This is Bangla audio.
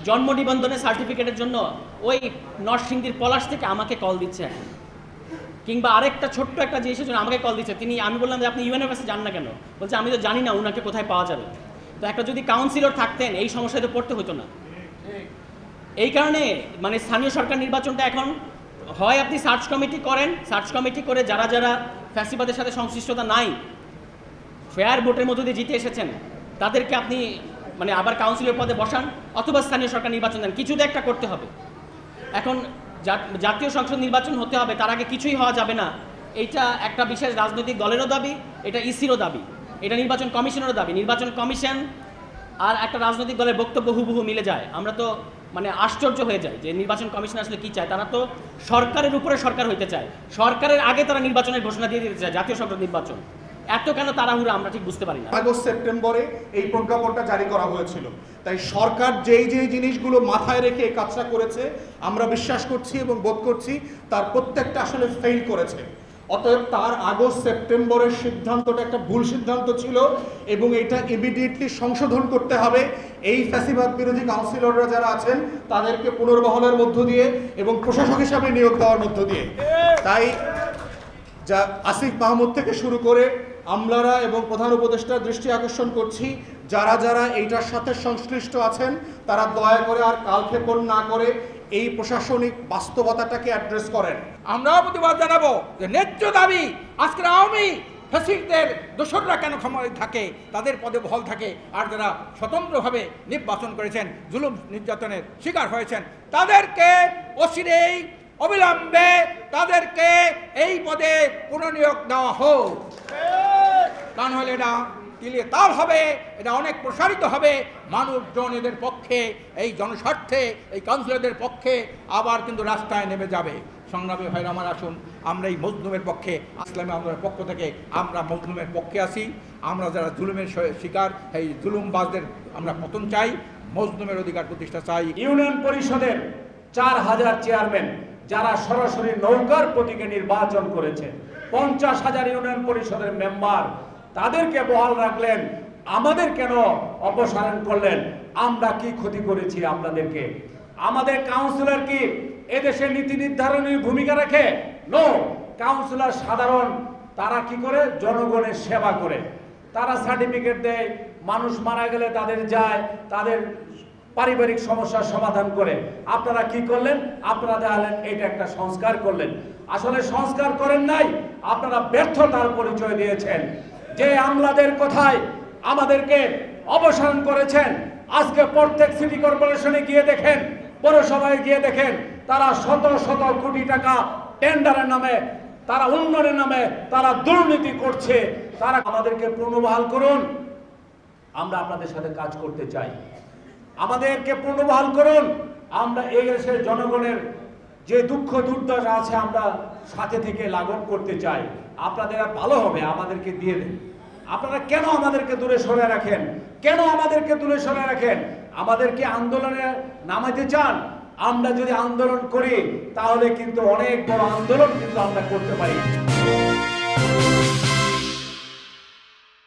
জন্ম নিবন্ধনের সার্টিফিকেটের জন্য ওই নরসিংদীর পলাশ থেকে আমাকে কল দিচ্ছে এখন, কিংবা আরেকটা ছোট্ট একটা জিনিসের জন্য আমাকে কল দিচ্ছে। আমি বললাম যে আপনি ইউএনএফএসে যান না কেন? বলছে আমি তো জানি না ওনাকে কোথায় পাওয়া যাবে। তো একটা যদি কাউন্সিলর থাকতেন এই সমস্যায় তো পড়তে হতো না। এই কারণে মানে স্থানীয় সরকার নির্বাচনটা এখন হয় আপনি সার্চ কমিটি করেন, সার্চ কমিটি করে যারা যারা ফ্যাসিবাদের সাথে সংশ্লিষ্টতা নাই, ফেয়ার ভোটের মধ্য দিয়ে জিতে এসেছেন, তাদেরকে আপনি মানে আবার কাউন্সিলর পদে বসান, অথবা স্থানীয় সরকার নির্বাচন দেন। কিছুতে একটা করতে হবে। এখন জাতীয় সংসদ নির্বাচন হতে হবে, তার আগে কিছুই হওয়া যাবে না, এইটা একটা বিশেষ রাজনৈতিক দলেরও দাবি, এটা ইসিরও দাবি, এটা নির্বাচন কমিশনেরও দাবি। নির্বাচন কমিশন আর একটা রাজনৈতিক দলের বক্তব্য হুবহু মিলে যায়। আমরা তো মানে আশ্চর্য হয়ে যায় যে নির্বাচন কমিশন আসলে কী চায়। তারা তো সরকারের উপরে সরকার হইতে চায়, সরকারের আগে তারা নির্বাচনের ঘোষণা দিয়ে দিতে চায়, জাতীয় সংসদ নির্বাচন। এত কেন তাড়াহুড়া আমরা ঠিক বুঝতে পারি না। আগস্ট সেপ্টেম্বরে এই প্রজ্ঞাপনটা জারি করা হয়েছিল, তাই সরকার যেই যেই জিনিসগুলো মাথায় রেখে এই কাজটা করেছে আমরা বিশ্বাস করছি এবং বোধ করছি তার প্রত্যেকটা আসলে ফেল করেছে। অতএব তার আগস্ট সেপ্টেম্বরের সিদ্ধান্তটা একটা ভুল সিদ্ধান্ত ছিল এবং এটা ইমিডিয়েটলি সংশোধন করতে হবে। এই ফ্যাসিবাদ বিরোধী কাউন্সিলররা যারা আছেন তাদেরকে পুনর্বহলের মধ্য দিয়ে এবং প্রশাসক হিসাবে নিয়োগ দেওয়ার মধ্য দিয়ে। তাই যা আসিফ মাহমুদ থেকে শুরু করে আমলারা এবং প্রধান উপদেষ্টার দৃষ্টি আকর্ষণ করছি, যারা যারা এইটার সাথে সংশ্লিষ্ট আছেন তারা দয়া করে আর কালক্ষেপণ না করে এই প্রশাসনিক বাস্তবতাটাকে অ্যাড্রেস করেন। আমরাও প্রতিবাদ জানাবো যে ন্যায্য দাবি আজকের আওয়ামী ফ্যাসিস্টদের দোসররা কেন ক্ষমতায় থাকে, তাদের পদে বহাল থাকে, আর যারা স্বতন্ত্রভাবে নির্বাচন করেছেন, জুলুম নির্যাতনের শিকার হয়েছেন, তাদেরকে অচিরেই অবিলম্বে তাদেরকে এই পদে পুনর্নিয়োগ দেওয়া হোক। তা নাহলে এটা তিলিয়ে তাল হবে, এটা অনেক প্রসারিত হবে। মানুষজন এদের পক্ষে, এই জনস্বার্থে, এই কাউন্সিলরদের পক্ষে আবার কিন্তু রাস্তায় নেমে যাবে। সংগ্রামী ভাইরা আমার, আসুন আমরা এই মজলুমের পক্ষে, ইসলামী আন্দোলনের পক্ষ থেকে আমরা মজলুমের পক্ষে আছি। আমরা যারা জুলুমের শিকার, এই জুলুমবাজদের আমরা পতন চাই, মজলুমের অধিকার প্রতিষ্ঠা চাই। ইউনিয়ন পরিষদের 4000 চেয়ারম্যান যারা সরাসরি নৌকার প্রতীকে নির্বাচন করেছে, 50,000 ইউনিয়ন পরিষদের মেম্বার, তাদেরকে বহাল রাখলেন, আমাদের কেন অপসারণ করলেন? আমরা কি ক্ষতি করেছি আপনাদেরকে? আমাদের কাউন্সিলর কি এদেশের নীতি নির্ধারণের ভূমিকা রাখে? নো। কাউন্সিলর সাধারণ, তারা কি করে? জনগণের সেবা করে, তারা সার্টিফিকেট দেয়, মানুষ মারা গেলে তাদের যায়, তাদের পারিবারিক সমস্যার সমাধান করে। আপনারা কি করলেন? আপনারা দেখালেন এটা একটা সংস্কার করলেন। আসলে সংস্কার করেন নাই, আপনারা ব্যর্থতার পরিচয় দিয়েছেন। যে আমলাদের কথায় আমাদেরকে অপসারণ করেছেন, আজকে প্রত্যেক সিটি কর্পোরেশনে গিয়ে দেখেন, পৌরসভায় গিয়ে দেখেন, তারা শত শত কোটি টাকা টেন্ডারের নামে, তারা উন্নয়নের নামে তারা দুর্নীতি করছে। তারা আমাদেরকে পুনর্বহাল করুন, আমরা আপনাদের সাথে কাজ করতে চাই। আমাদেরকে পুনর্বহাল করুন, আমরা এই দেশের জনগণের যে দুঃখ দুর্দশা আছে আমরা সাথে থেকে লাঘব করতে চাই। আপনাদের ভালো হবে, আমাদেরকে দিয়ে দেন। আপনারা কেন আমাদেরকে দূরে সরে রাখেন? কেন আমাদেরকে দূরে সরে রাখেন? আমাদেরকে আন্দোলনে নামাতে চান? আমরা যদি আন্দোলন করি তাহলে কিন্তু অনেক বড় আন্দোলন কিন্তু আমরা করতে পারি।